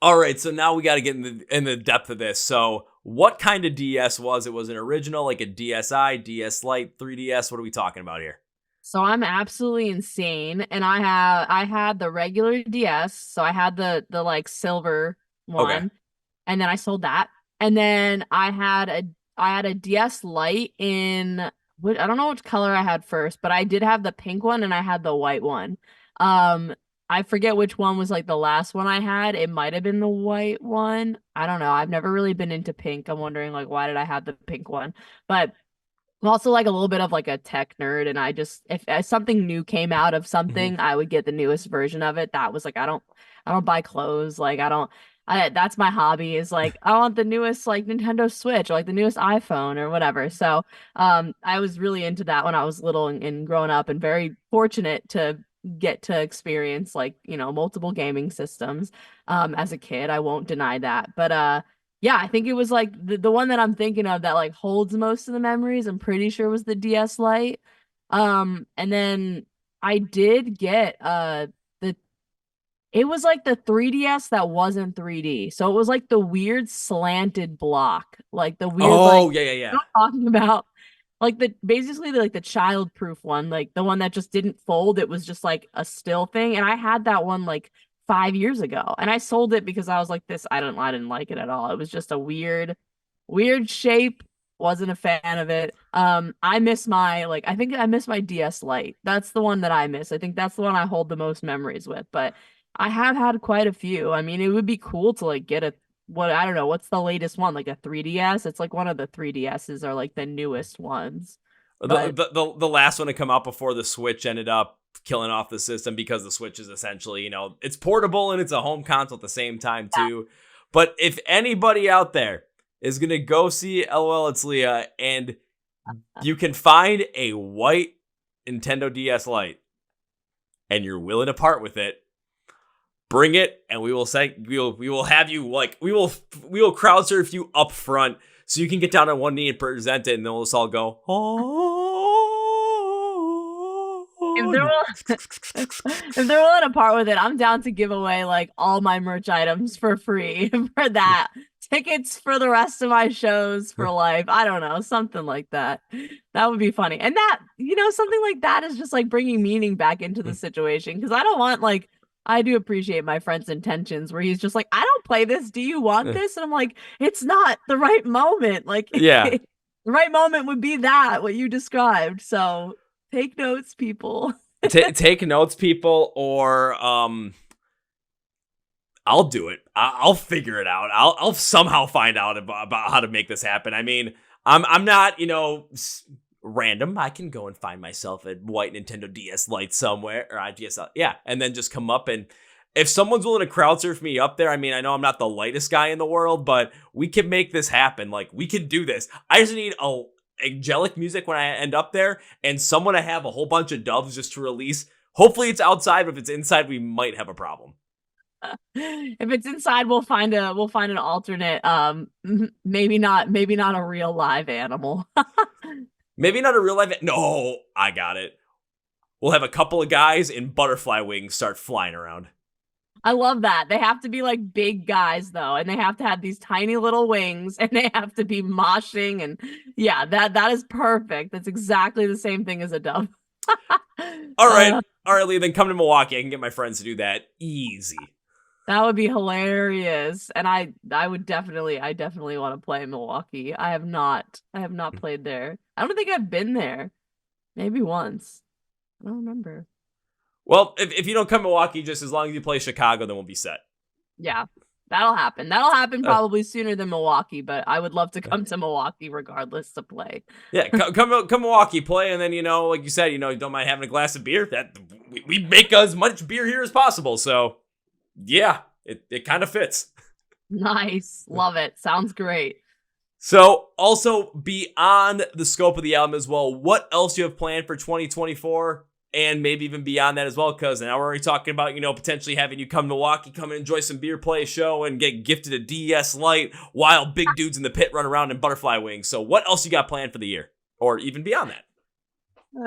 All right, so now we got to get in the depth of this. So, what kind of DS was it? Was it original, like a DSi, DS Lite, 3DS? What are we talking about here? So I'm absolutely insane. And I had the regular DS. So I had the like silver Okay. one. And then I sold that. And then I had a DS Lite in what, I don't know which color I had first, but I did have the pink one and I had the white one. Um I forget which one was like the last one I had. It might have been the white one. I don't know. I've never really been into pink. I'm wondering like why did I have the pink one? But I'm also like a little bit of like a tech nerd, and I just if something new came out of Mhm. something, I would get the newest version of it. That was like I don't buy clothes. Like I that's my hobby, is like I want the newest like Nintendo Switch or like the newest iPhone or whatever. So I was really into that when I was little and growing up, and very fortunate to get to experience like, you know, multiple gaming systems as a kid. I won't deny that. But yeah, I think it was like the one that I'm thinking of that like holds most of the memories. I'm pretty sure was the DS Lite. And then I did get the it was like the 3DS that wasn't 3D. So it was like the weird slanted block, like the weird like Oh, yeah, yeah, yeah. you know what I'm talking about? Like the basically like the child-proof one, like the one that just didn't fold. It was just like a still thing. And I had that one like 5 years ago. And I sold it because I was like, this, I didn't like it at all. It was just a weird shape. Wasn't a fan of it. I miss my like I think I miss my DS Lite. That's the one that I miss. I think that's the one I hold the most memories with. But I have had quite a few. I mean, it would be cool to like get a what I don't know, what's the latest one? Like a 3DS? It's like one of the 3DSs are like the newest ones. But The last one to come out before the Switch ended up killing off the system, because the Switch is essentially, it's portable and it's a home console at the same time yeah. too. But if anybody out there is gonna go see LOL It's Leah and you can find a white Nintendo DS Lite and you're willing to part with it, bring it and we will have you like we will crowd surf you up front so you can get down on one knee and present it, and then we'll just all go If oh. they're if they're willing to part with it, I'm down to give away like all my merch items for free for that. Tickets for the rest of my shows for life. I don't know, something like that. That would be funny. And that, you know, something like that is just like bringing meaning back into the situation, because I don't want like I do appreciate my friend's intentions where he's just like, I don't play this. Do you want this? And I'm like, it's not the right moment. Like Yeah. the right moment would be that, what you described. So take notes, people. Take notes, people, or I'll do it. I'll figure it out. I'll somehow find out about how to make this happen. I mean, I'm not, random. I can go and find myself a white Nintendo DS Lite somewhere, or IDS, yeah, and then just come up, and if someone's willing to crowd surf me up there, I mean, I know I'm not the lightest guy in the world, but we can make this happen. Like, we can do this. I just need a angelic music when I end up there, and someone to have a whole bunch of doves just to release. Hopefully it's outside, but if it's inside, we might have a problem. If it's inside, we'll find an alternate. Maybe not a real live animal. Maybe not a real life. No, I got it. We'll have a couple of guys in butterfly wings start flying around. I love that. They have to be like big guys though, and they have to have these tiny little wings, and they have to be moshing, and yeah, that is perfect. That's exactly the same thing as a dove. All right. All right, Lee, then come to Milwaukee. I can get my friends to do that easy. That would be hilarious. And I definitely want to play in Milwaukee. I have not played there. I don't think I've been there. Maybe once. I don't remember. Well, if you don't come to Milwaukee, just as long as you play Chicago, then we'll be set. Yeah, that'll happen. That'll happen probably sooner than Milwaukee, but I would love to come to Milwaukee regardless to play. Yeah, come Milwaukee, play, and then, like you said, you don't mind having a glass of beer. That we make as much beer here as possible. So, yeah, it kind of fits. Nice. Love it. Sounds great. So, also beyond the scope of the album as well, what else you have planned for 2024? And maybe even beyond that as well, because now we're already talking about, potentially having you come to Milwaukee, come and enjoy some beer, play a show, and get gifted a DS Lite while big dudes in the pit run around in butterfly wings. So what else you got planned for the year? Or even beyond that?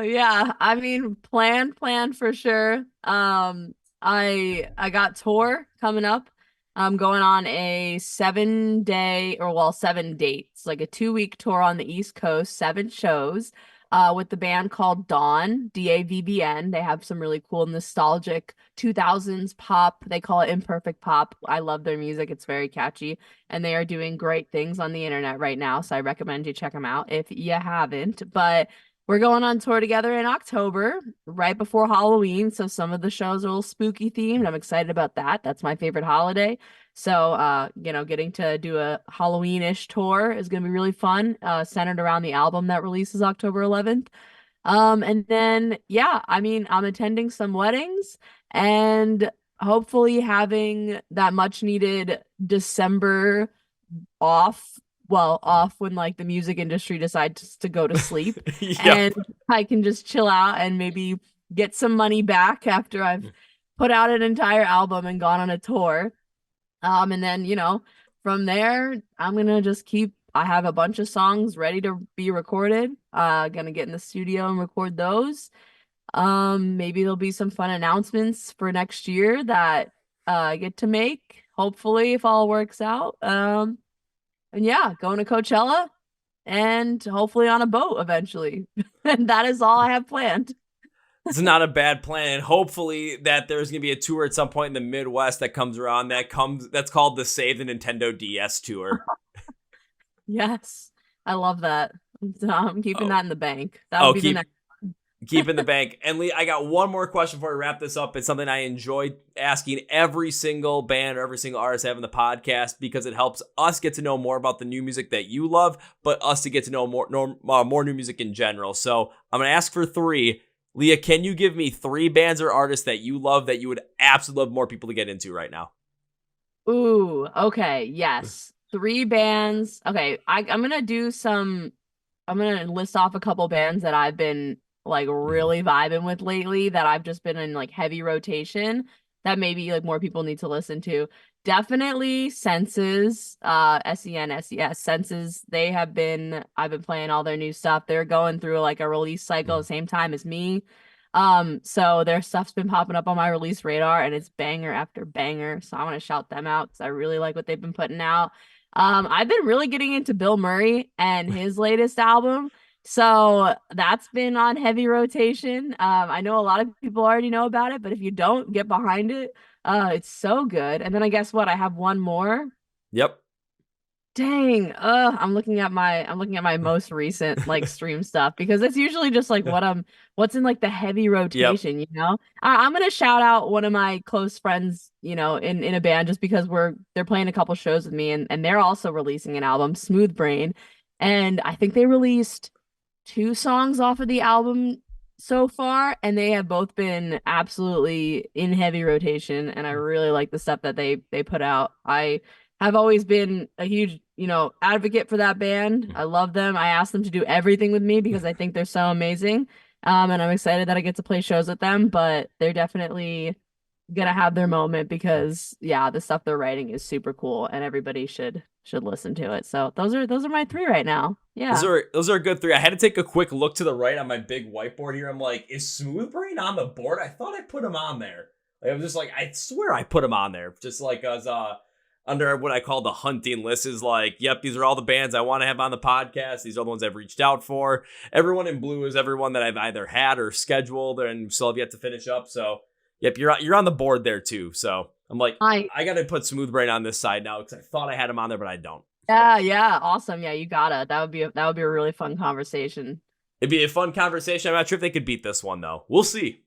Yeah, I mean, plan for sure. I got tour coming up. I'm going on a 7 dates, like a 2-week tour on the East Coast, 7 shows. With the band called Dawn, DAVBN. They have some really cool nostalgic 2000s pop. They call it imperfect pop. I love their music. It's very catchy. And they are doing great things on the internet right now. So I recommend you check them out if you haven't. But we're going on tour together in October, right before Halloween. So some of the shows are a little spooky themed. I'm excited about that. That's my favorite holiday. So, getting to do a Halloween-ish tour is going to be really fun, centered around the album that releases October 11th. And then, yeah, I mean, I'm attending some weddings and hopefully having that much needed December off when like the music industry decides to go to sleep. Yep. And I can just chill out and maybe get some money back after I've put out an entire album and gone on a tour. And then, from there, I'm gonna just I have a bunch of songs ready to be recorded. Gonna get in the studio and record those. Maybe there'll be some fun announcements for next year that I get to make, hopefully, if all works out. And yeah, going to Coachella and hopefully on a boat eventually. And that is all I have planned. It's not a bad plan. And hopefully that there's going to be a tour at some point in the Midwest that comes around that's called the Save the Nintendo DS Tour. Yes. I love that. I'm keeping that in the bank. That'll be the next one. Keep in the bank. And Lee, I got one more question before we wrap this up. It's something I enjoy asking every single band or every single artist I have in the podcast because it helps us get to know more about the new music that you love, but us to get to know more new music in general. So I'm going to ask for 3. Leah, can you give me 3 bands or artists that you love that you would absolutely love more people to get into right now? Ooh, okay, yes. 3 bands. Okay, I'm gonna list off a couple bands that I've been like really vibing with lately that I've just been in like heavy rotation that maybe like more people need to listen to. Definitely Senses, SENSES, Senses. I've been playing all their new stuff. They're going through like a release cycle at the same time as me. So their stuff's been popping up on my release radar and it's banger after banger. So I want to shout them out because I really like what they've been putting out. I've been really getting into Bill Murray and his latest album. So that's been on heavy rotation. I know a lot of people already know about it, but if you don't, get behind it. It's so good. And then I guess what? I have one more. Yep. Dang. I'm looking at my most recent like stream stuff because it's usually just like what's in like the heavy rotation, I'm gonna shout out one of my close friends, in a band just because they're playing a couple shows with me and they're also releasing an album, Smooth Brain. And I think they released 2 songs off of the album so far, and they have both been absolutely in heavy rotation, and I really like the stuff that they put out. I have always been a huge, advocate for that band. I love them. I asked them to do everything with me because I think they're so amazing. And I'm excited that I get to play shows with them, but they're definitely gonna have their moment because the stuff they're writing is super cool and everybody should listen to it. So those are my 3 right now. Yeah. Those are a good 3. I had to take a quick look to the right on my big whiteboard here. I'm like, is Smooth Brain on the board? I thought I put him on there. Like, I was just like, I swear I put him on there. Just like as under what I call the hunting list is like, yep, these are all the bands I want to have on the podcast. These are the ones I've reached out for. Everyone in blue is everyone that I've either had or scheduled and still have yet to finish up. So, yep, you're on the board there too. So I'm like, I got to put Smooth Brain on this side now because I thought I had him on there, but I don't. Yeah, awesome. Yeah, you gotta. That would be a really fun conversation. It'd be a fun conversation. I'm not sure if they could beat this one though. We'll see.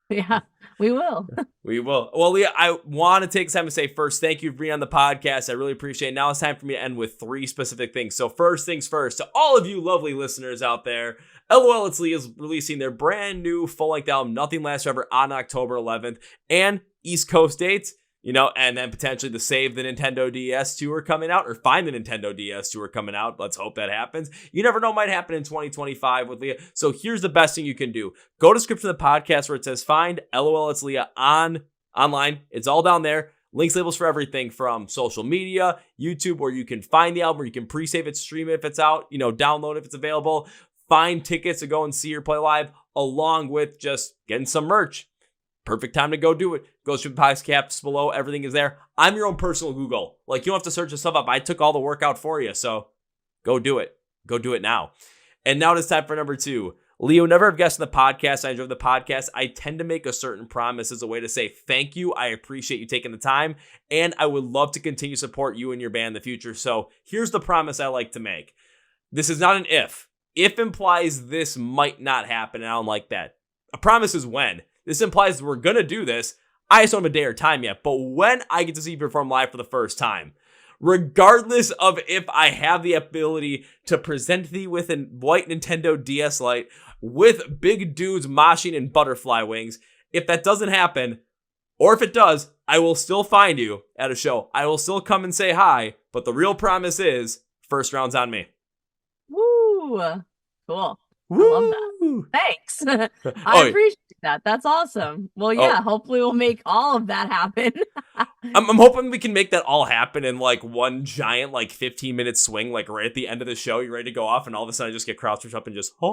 Yeah, we will. We will. Well, Leah, I want to take time to say first, thank you for being on the podcast. I really appreciate it. Now it's time for me to end with 3 specific things. So first things first, to all of you lovely listeners out there, lolitslea is releasing their brand new full-length album, Nothing Lasts Forever, on October 11th, and East Coast dates. And then potentially the Save the Nintendo DS tour coming out, or Find the Nintendo DS tour coming out. Let's hope that happens. You never know, might happen in 2025 with Leah. So here's the best thing you can do. Go to the description of the podcast where it says Find LOL It's Leah online. It's all down there. Links, labels for everything from social media, YouTube, where you can find the album, where you can pre-save it, stream it if it's out, download if it's available, find tickets to go and see her play live, along with just getting some merch. Perfect time to go do it. Go through the podcast below. Everything is there. I'm your own personal Google. You don't have to search this stuff up. I took all the work out for you. So go do it. Go do it now. And now it's time for number 2. Leo, never have guessed in the podcast. I enjoy the podcast. I tend to make a certain promise as a way to say thank you. I appreciate you taking the time. And I would love to continue to support you and your band in the future. So here's the promise I like to make. This is not an if. If implies this might not happen. And I don't like that. A promise is when. This implies we're going to do this. I just don't have a day or time yet. But when I get to see you perform live for the first time, regardless of if I have the ability to present thee with a white Nintendo DS Lite with big dudes moshing in butterfly wings, if that doesn't happen, or if it does, I will still find you at a show. I will still come and say hi. But the real promise is first round's on me. Woo! Cool. Woo! I love that. Thanks. I appreciate that. That's awesome. Well, yeah, hopefully we'll make all of that happen. I'm hoping we can make that all happen in one giant 15-minute swing, right at the end of the show. You're ready to go off, and all of a sudden I just get crowd surfed up and just flip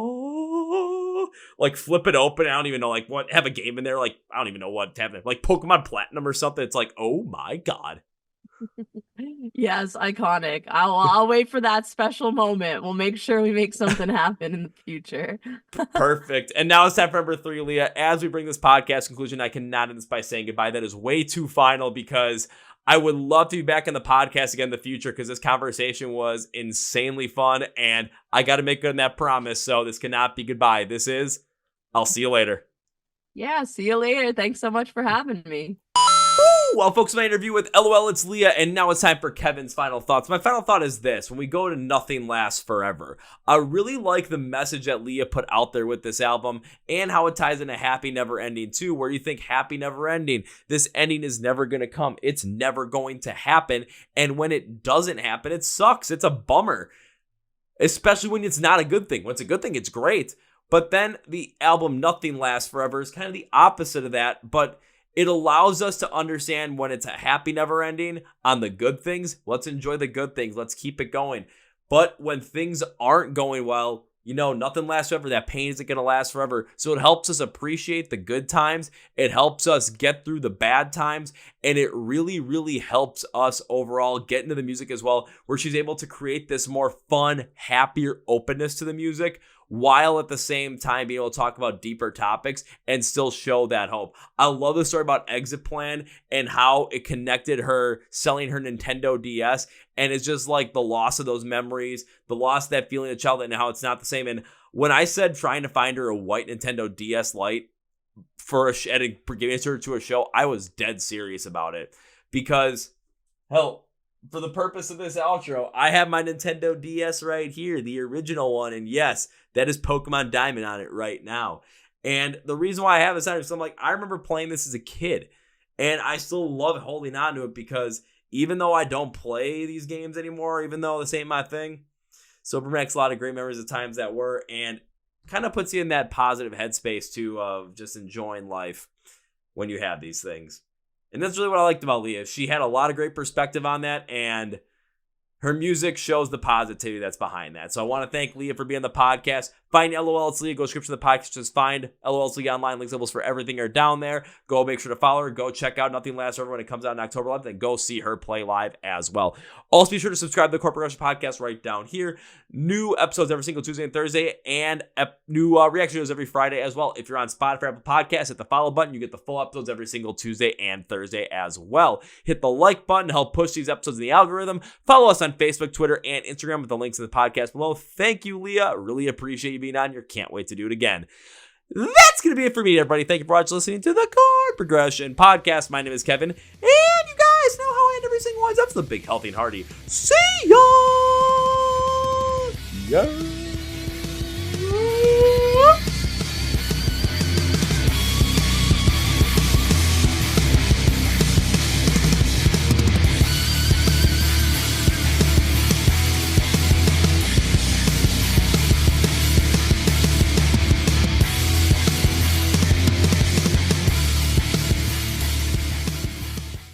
it open. I don't even know what, have a game in there. I don't even know what to have, Pokemon Platinum or something. It's oh my God. Yes, iconic. I'll wait for that special moment. We'll make sure we make something happen in the future. Perfect. And now it's time for number 3, Leah. As we bring this podcast conclusion, I cannot end this by saying goodbye. That is way too final because I would love to be back on the podcast again in the future because this conversation was insanely fun and I got to make good on that promise. So this cannot be goodbye. This is, I'll see you later. Yeah, see you later. Thanks so much for having me. Well, folks, my interview with LOL It's Leah, and now it's time for Kevin's final thoughts. My final thought is this. When we go to Nothing Lasts Forever, I really like the message that Leah put out there with this album and how it ties into Happy Never Ending too, where you think happy never ending. This ending is never going to come. It's never going to happen. And when it doesn't happen, it sucks. It's a bummer, especially when it's not a good thing. When it's a good thing, it's great. But then the album Nothing Lasts Forever is kind of the opposite of that, but it allows us to understand when it's a happy never ending on the good things. Let's enjoy the good things. Let's keep it going. But when things aren't going well, nothing lasts forever. That pain isn't going to last forever. So it helps us appreciate the good times. It helps us get through the bad times. And it really, really helps us overall get into the music as well, where she's able to create this more fun, happier openness to the music, while at the same time being able to talk about deeper topics and still show that hope. I love the story about Exit Plan and how it connected her selling her Nintendo DS. And it's just the loss of those memories, the loss of that feeling of childhood and how it's not the same. And when I said trying to find her a white Nintendo DS Lite for giving it to a show, I was dead serious about it because, hell, for the purpose of this outro, I have my Nintendo DS right here, the original one. And yes, that is Pokemon Diamond on it right now. And the reason why I have this on is I remember playing this as a kid and I still love holding on to it because even though I don't play these games anymore, even though this ain't my thing, still brings a lot of great memories of times that were and kind of puts you in that positive headspace too of just enjoying life when you have these things. And that's really what I liked about Leah. She had a lot of great perspective on that, and her music shows the positivity that's behind that. So I want to thank Leah for being on the podcast. Find lolitslea, go description of the podcast, just find lolitslea online. Links levels for everything are down there. Go make sure to follow her. Go check out Nothing Lasts Forever when it comes out on October 11th, and go see her play live as well. Also, be sure to subscribe to the Chord Progression Podcast right down here. New episodes every single Tuesday and Thursday, and new reaction videos every Friday as well. If you're on Spotify, Apple Podcasts, hit the follow button. You get the full episodes every single Tuesday and Thursday as well. Hit the like button to help push these episodes in the algorithm. Follow us on Facebook, Twitter, and Instagram with the links in the podcast below. Thank you, Leah. Really appreciate you being on here. Can't wait to do it again. That's going to be it for me, everybody. Thank you for watching, listening to the Chord Progression Podcast. My name is Kevin, and you guys know how I end every single one. That's the big, healthy, and hearty. See ya! Yeah.